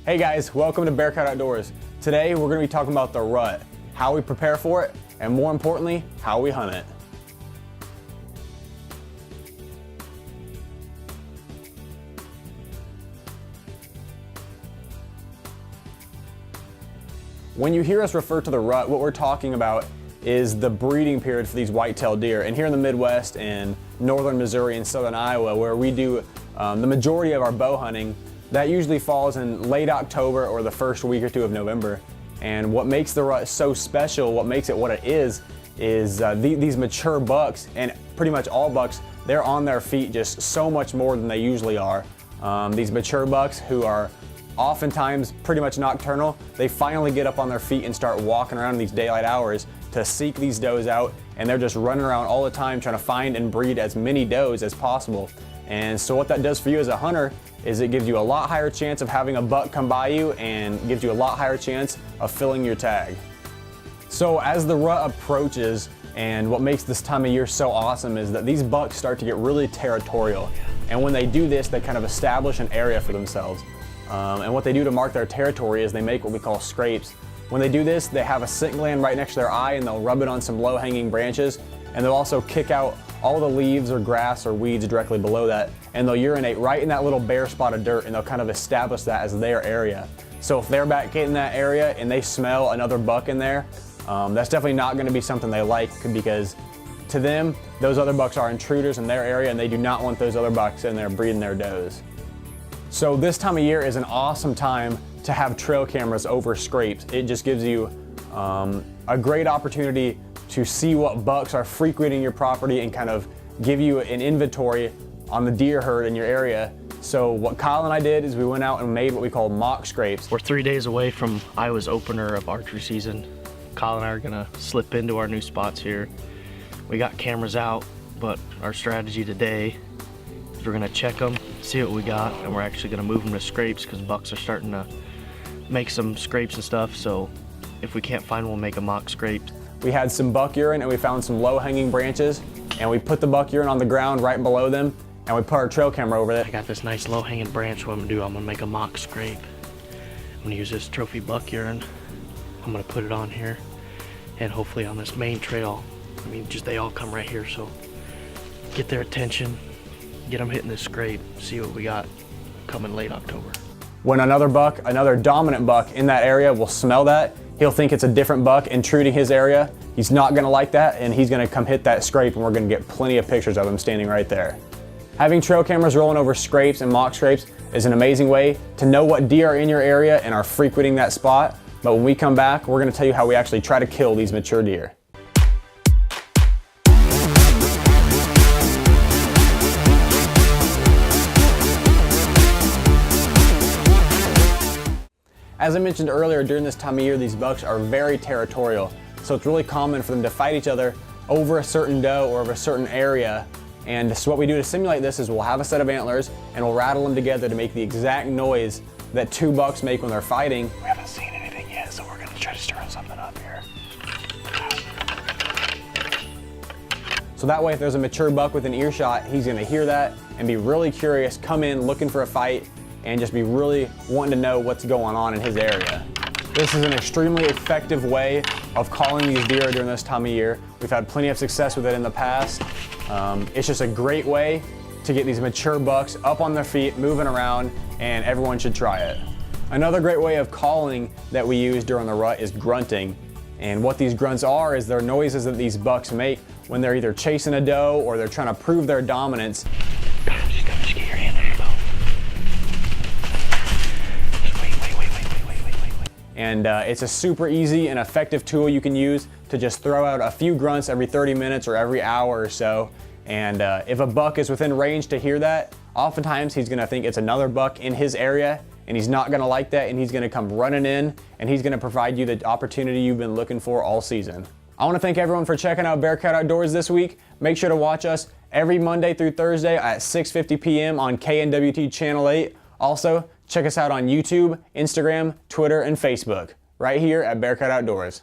Hey guys, welcome to Bearcat Outdoors. Today we're going to be talking about the rut, how we prepare for it, and more importantly, how we hunt it. When you hear us refer to the rut, what we're talking about is the breeding period for these whitetail deer. And here in the Midwest and northern Missouri and southern Iowa, where we do the majority of our bow hunting, that usually falls in late October or the first week or two of November. And what makes the rut so special, what makes it what it is these mature bucks, and pretty much all bucks, they're on their feet just so much more than they usually are. These mature bucks, who are oftentimes pretty much nocturnal, they finally get up on their feet and start walking around in these daylight hours to seek these does out, and they're just running around all the time trying to find and breed as many does as possible. And so what that does for you as a hunter is it gives you a lot higher chance of having a buck come by you and gives you a lot higher chance of filling your tag. So as the rut approaches, and what makes this time of year so awesome is that these bucks start to get really territorial. And when they do this, they kind of establish an area for themselves. And what they do to mark their territory is they make what we call scrapes. When they do this, they have a scent gland right next to their eye, and they'll rub it on some low-hanging branches, and they'll also kick out all the leaves or grass or weeds directly below that, and they'll urinate right in that little bare spot of dirt, and they'll kind of establish that as their area. So if they're back in that area and they smell another buck in there, that's definitely not going to be something they like, because to them, those other bucks are intruders in their area, and they do not want those other bucks in there breeding their does. So this time of year is an awesome time to have trail cameras over scrapes. It just gives you a great opportunity to see what bucks are frequenting your property and kind of give you an inventory on the deer herd in your area. So what Kyle and I did is we went out and made what we call mock scrapes. We're 3 days away from Iowa's opener of archery season. Kyle and I are gonna slip into our new spots here. We got cameras out, but our strategy today is we're gonna check them, see what we got, and we're actually gonna move them to scrapes because bucks are starting to make some scrapes and stuff. So if we can't find one, we'll make a mock scrape. We had some buck urine and we found some low-hanging branches, and we put the buck urine on the ground right below them, and we put our trail camera over it. I got this nice low-hanging branch. What I'm gonna do, I'm gonna make a mock scrape. I'm gonna use this trophy buck urine. I'm gonna put it on here, and hopefully on this main trail, I mean, just they all come right here, so get their attention, get them hitting this scrape, see what we got coming late October. When another buck, another dominant buck in that area will smell that, he'll think it's a different buck intruding his area. He's not gonna like that, and he's gonna come hit that scrape, and we're gonna get plenty of pictures of him standing right there. Having trail cameras rolling over scrapes and mock scrapes is an amazing way to know what deer are in your area and are frequenting that spot. But when we come back, we're gonna tell you how we actually try to kill these mature deer. As I mentioned earlier, during this time of year, these bucks are very territorial. So it's really common for them to fight each other over a certain doe or over a certain area. And so what we do to simulate this is we'll have a set of antlers and we'll rattle them together to make the exact noise that two bucks make when they're fighting. We haven't seen anything yet, so we're gonna try to stir something up here. So that way, if there's a mature buck within earshot, he's gonna hear that and be really curious, come in looking for a fight, and just be really wanting to know what's going on in his area. This is an extremely effective way of calling these deer during this time of year. We've had plenty of success with it in the past. It's just a great way to get these mature bucks up on their feet, moving around, and everyone should try it. Another great way of calling that we use during the rut is grunting. And what these grunts are is they're noises that these bucks make when they're either chasing a doe or they're trying to prove their dominance. Just get your hand on your bow. And it's a super easy and effective tool you can use to just throw out a few grunts every 30 minutes or every hour or so. And if a buck is within range to hear that, oftentimes he's gonna think it's another buck in his area, and he's not gonna like that, and he's gonna come running in, and he's gonna provide you the opportunity you've been looking for all season. I wanna thank everyone for checking out Bearcat Outdoors this week. Make sure to watch us every Monday through Thursday at 6:50 p.m. on KNWT Channel 8. Also, check us out on YouTube, Instagram, Twitter, and Facebook, right here at Bearcat Outdoors.